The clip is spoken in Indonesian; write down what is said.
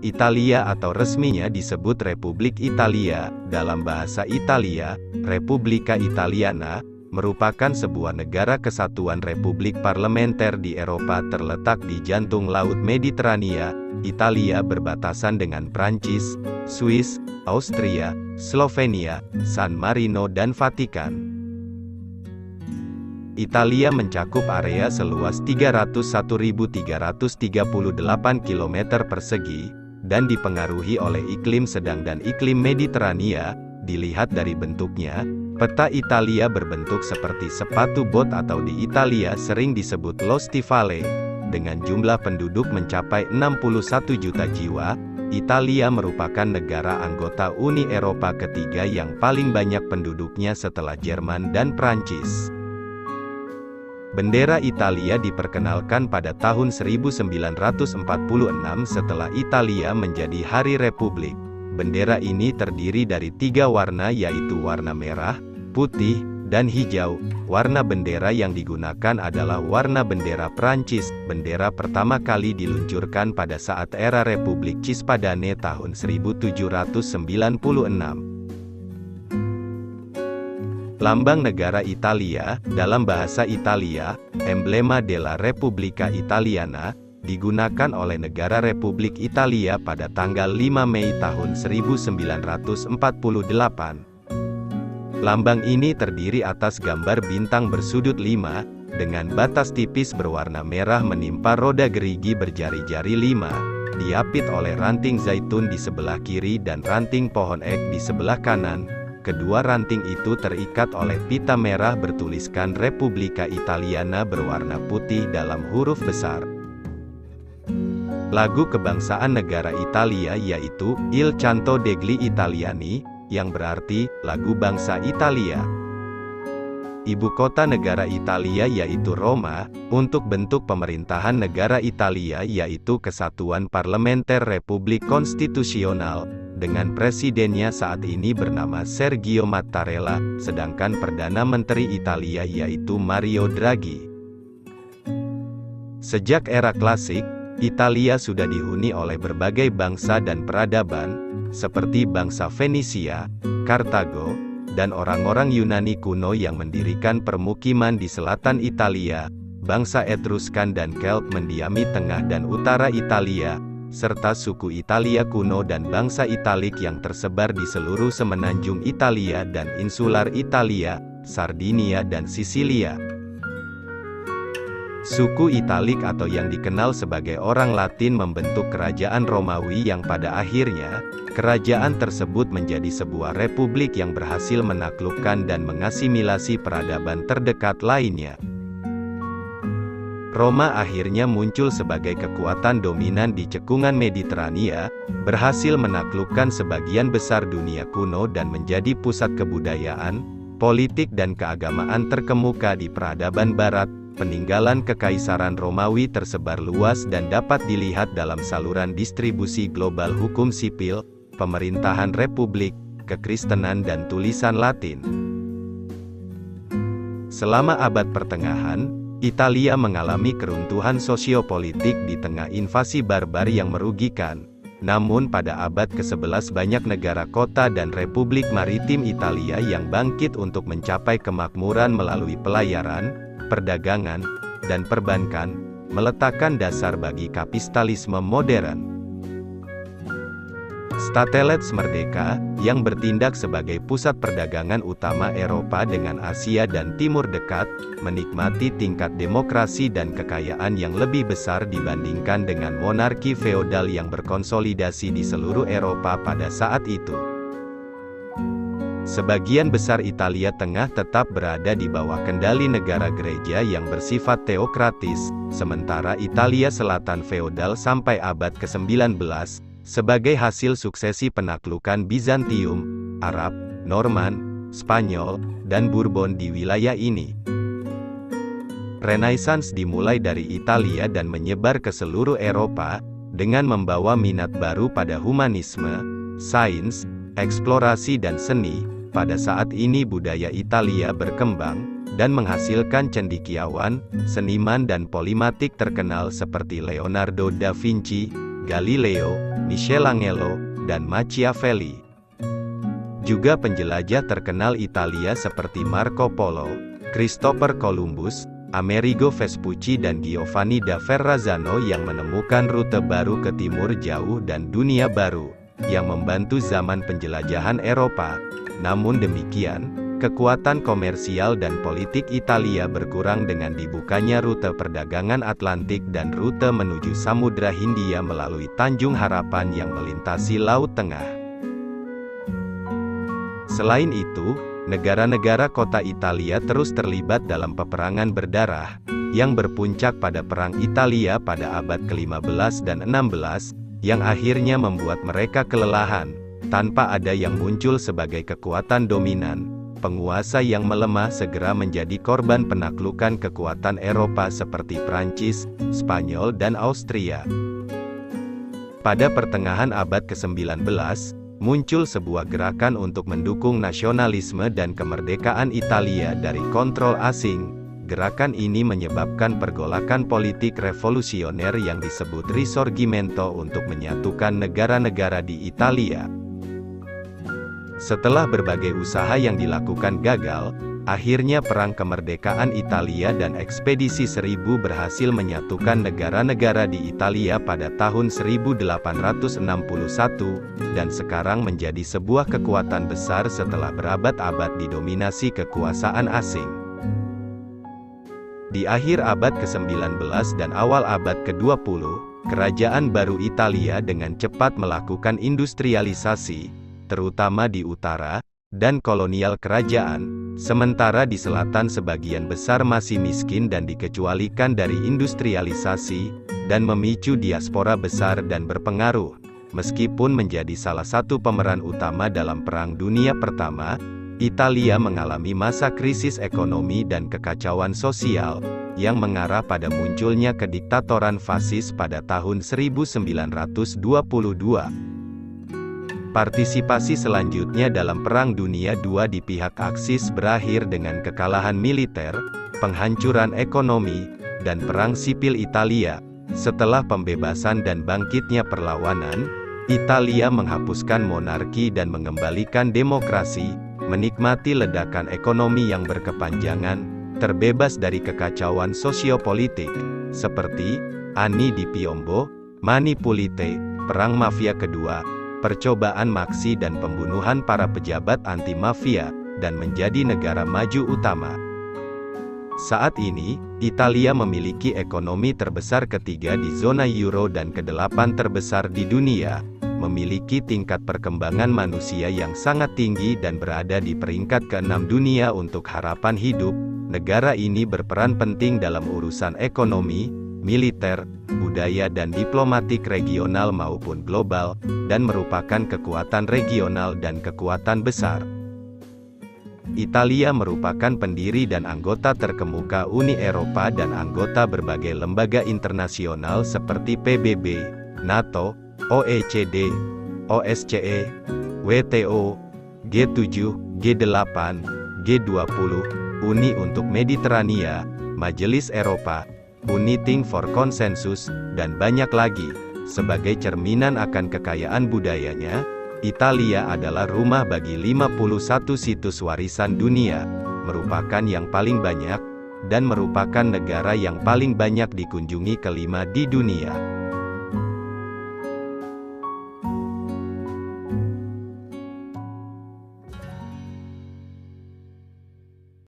Italia atau resminya disebut Republik Italia, dalam bahasa Italia, Repubblica Italiana, merupakan sebuah negara kesatuan republik parlementer di Eropa terletak di jantung Laut Mediterania. Italia berbatasan dengan Prancis, Swiss, Austria, Slovenia, San Marino dan Vatikan. Italia mencakup area seluas 301.338 km persegi, dan dipengaruhi oleh iklim sedang dan iklim Mediterania. Dilihat dari bentuknya, peta Italia berbentuk seperti sepatu bot atau di Italia sering disebut Lo Stivale. Dengan jumlah penduduk mencapai 61 juta jiwa, Italia merupakan negara anggota Uni Eropa ketiga yang paling banyak penduduknya setelah Jerman dan Prancis. Bendera Italia diperkenalkan pada tahun 1946 setelah Italia menjadi Hari Republik. Bendera ini terdiri dari 3 warna yaitu warna merah, putih, dan hijau. Warna bendera yang digunakan adalah warna bendera Prancis. Bendera pertama kali diluncurkan pada saat era Republik Cispadane tahun 1796. Lambang negara Italia, dalam bahasa Italia, Emblema della Repubblica Italiana, digunakan oleh negara Republik Italia pada tanggal 5 Mei tahun 1948. Lambang ini terdiri atas gambar bintang bersudut 5, dengan batas tipis berwarna merah menimpa roda gerigi berjari-jari 5, diapit oleh ranting zaitun di sebelah kiri dan ranting pohon ek di sebelah kanan. Kedua ranting itu terikat oleh pita merah bertuliskan Repubblica Italiana berwarna putih dalam huruf besar. Lagu kebangsaan negara Italia yaitu Il Canto degli Italiani, yang berarti lagu bangsa Italia. Ibu kota negara Italia yaitu Roma. Untuk bentuk pemerintahan negara Italia yaitu Kesatuan Parlementer Republik Konstitusional, dengan presidennya saat ini bernama Sergio Mattarella, sedangkan Perdana Menteri Italia yaitu Mario Draghi. Sejak era klasik, Italia sudah dihuni oleh berbagai bangsa dan peradaban, seperti bangsa Fenisia, Kartago, dan orang-orang Yunani kuno yang mendirikan permukiman di selatan Italia. Bangsa Etruskan dan Kelp mendiami tengah dan utara Italia, serta suku Italia kuno dan bangsa Italik yang tersebar di seluruh semenanjung Italia dan insular Italia, Sardinia dan Sisilia. Suku Italik atau yang dikenal sebagai orang Latin membentuk kerajaan Romawi yang pada akhirnya, kerajaan tersebut menjadi sebuah republik yang berhasil menaklukkan dan mengasimilasi peradaban terdekat lainnya. Roma akhirnya muncul sebagai kekuatan dominan di cekungan Mediterania, berhasil menaklukkan sebagian besar dunia kuno dan menjadi pusat kebudayaan, politik dan keagamaan terkemuka di peradaban barat. Peninggalan Kekaisaran Romawi tersebar luas dan dapat dilihat dalam saluran distribusi global hukum sipil, pemerintahan republik, kekristenan dan tulisan Latin. Selama abad pertengahan, Italia mengalami keruntuhan sosiopolitik di tengah invasi barbar yang merugikan. Namun pada abad ke-11 banyak negara kota dan republik maritim Italia yang bangkit untuk mencapai kemakmuran melalui pelayaran, perdagangan, dan perbankan, meletakkan dasar bagi kapitalisme modern. Statelets Merdeka, yang bertindak sebagai pusat perdagangan utama Eropa dengan Asia dan Timur Dekat, menikmati tingkat demokrasi dan kekayaan yang lebih besar dibandingkan dengan monarki feodal yang berkonsolidasi di seluruh Eropa pada saat itu. Sebagian besar Italia Tengah tetap berada di bawah kendali negara gereja yang bersifat teokratis, sementara Italia Selatan feodal sampai abad ke-19, sebagai hasil suksesi penaklukan Bizantium, Arab, Norman, Spanyol, dan Bourbon di wilayah ini. Renaissance dimulai dari Italia dan menyebar ke seluruh Eropa, dengan membawa minat baru pada humanisme, sains, eksplorasi dan seni. Pada saat ini budaya Italia berkembang, dan menghasilkan cendekiawan, seniman dan polimatik terkenal seperti Leonardo da Vinci, Galileo, Michelangelo, dan Machiavelli. Juga penjelajah terkenal Italia seperti Marco Polo, Christopher Columbus, Amerigo Vespucci dan Giovanni da Verrazzano yang menemukan rute baru ke timur jauh dan dunia baru, yang membantu zaman penjelajahan Eropa. Namun demikian, kekuatan komersial dan politik Italia berkurang dengan dibukanya rute perdagangan Atlantik dan rute menuju Samudra Hindia melalui Tanjung Harapan yang melintasi Laut Tengah. Selain itu, negara-negara kota Italia terus terlibat dalam peperangan berdarah, yang berpuncak pada Perang Italia pada abad ke-15 dan 16, yang akhirnya membuat mereka kelelahan, tanpa ada yang muncul sebagai kekuatan dominan. Penguasa yang melemah segera menjadi korban penaklukan kekuatan Eropa seperti Prancis, Spanyol dan Austria. Pada pertengahan abad ke-19, muncul sebuah gerakan untuk mendukung nasionalisme dan kemerdekaan Italia dari kontrol asing. Gerakan ini menyebabkan pergolakan politik revolusioner yang disebut Risorgimento untuk menyatukan negara-negara di Italia. Setelah berbagai usaha yang dilakukan gagal, akhirnya Perang Kemerdekaan Italia dan Ekspedisi Seribu berhasil menyatukan negara-negara di Italia pada tahun 1861, dan sekarang menjadi sebuah kekuatan besar setelah berabad-abad didominasi kekuasaan asing. Di akhir abad ke-19 dan awal abad ke-20, kerajaan baru Italia dengan cepat melakukan industrialisasi, terutama di utara, dan kolonial kerajaan, sementara di selatan sebagian besar masih miskin dan dikecualikan dari industrialisasi, dan memicu diaspora besar dan berpengaruh. Meskipun menjadi salah satu pemeran utama dalam Perang Dunia Pertama, Italia mengalami masa krisis ekonomi dan kekacauan sosial, yang mengarah pada munculnya kediktatoran fasis pada tahun 1922. Partisipasi selanjutnya dalam Perang Dunia II di pihak Aksis berakhir dengan kekalahan militer, penghancuran ekonomi, dan Perang Sipil Italia. Setelah pembebasan dan bangkitnya perlawanan, Italia menghapuskan monarki dan mengembalikan demokrasi, menikmati ledakan ekonomi yang berkepanjangan, terbebas dari kekacauan sosiopolitik, seperti Anni di Piombo, Mani Pulite, Perang Mafia Kedua, percobaan maksi dan pembunuhan para pejabat anti-mafia, dan menjadi negara maju utama. Saat ini, Italia memiliki ekonomi terbesar ketiga di zona euro dan ke-8 terbesar di dunia, memiliki tingkat perkembangan manusia yang sangat tinggi dan berada di peringkat ke-6 dunia untuk harapan hidup. Negara ini berperan penting dalam urusan ekonomi, militer, budaya dan diplomatik regional maupun global, dan merupakan kekuatan regional dan kekuatan besar. Italia merupakan pendiri dan anggota terkemuka Uni Eropa dan anggota berbagai lembaga internasional seperti PBB, NATO, OECD, OSCE, WTO, G7, G8, G20, Uni untuk Mediterania, Majelis Eropa, Uniting for Consensus, dan banyak lagi. Sebagai cerminan akan kekayaan budayanya, Italia adalah rumah bagi 51 situs warisan dunia, merupakan yang paling banyak, dan merupakan negara yang paling banyak dikunjungi kelima di dunia.